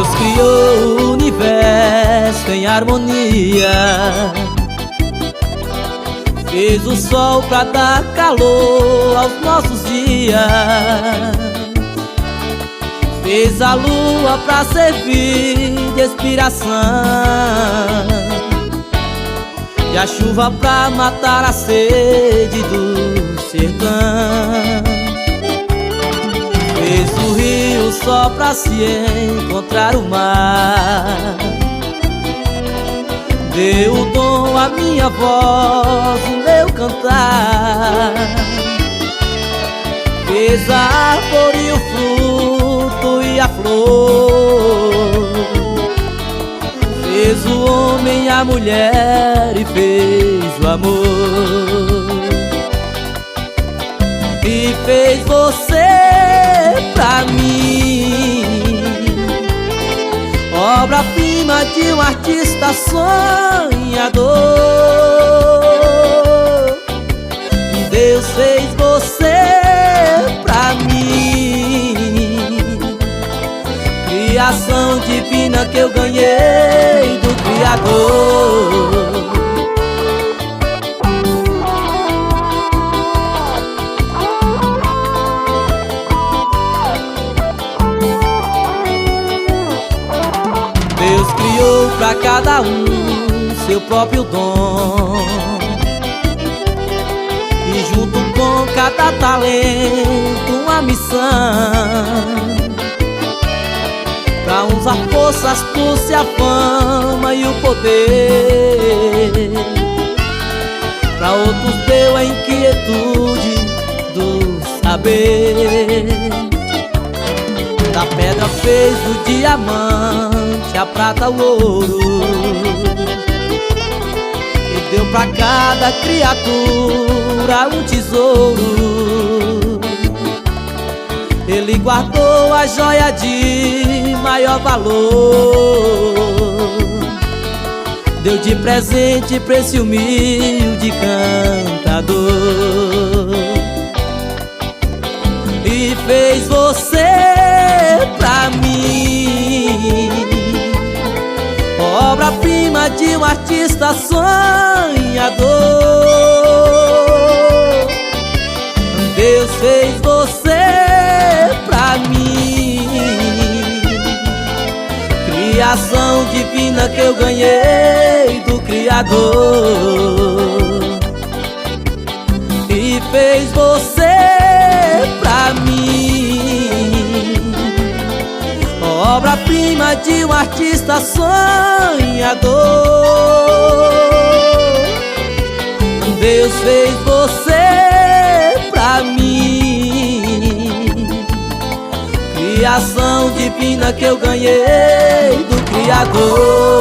Deus criou o universo em harmonia, fez o sol pra dar calor aos nossos dias, fez a lua pra servir de inspiração e a chuva pra matar a sede do sertão. Fez o rio só pra se encontrar o mar, deu o dom à minha voz, o meu cantar. Fez a árvore e o fruto e a flor, fez o homem e a mulher e fez o amor. E fez você pra mim, obra-prima de um artista sonhador. Deus fez você pra mim, criação divina que eu ganhei do Criador. Deus criou pra cada um seu próprio dom, e junto com cada talento uma missão. Pra uns a força, a astúcia, a fama e o poder, pra outros deu a inquietude do saber. Da pedra fez o diamante, a prata, o ouro, e deu pra cada criatura um tesouro. Ele guardou a joia de maior valor, deu de presente pra esse humilde cantador. E fez você pra mim, obra-prima de um artista sonhador. Deus fez você pra mim, criação divina que eu ganhei do Criador. E fez você pra mim, obra-prima de um artista sonhador. Deus fez você pra mim, criação divina que eu ganhei do Criador.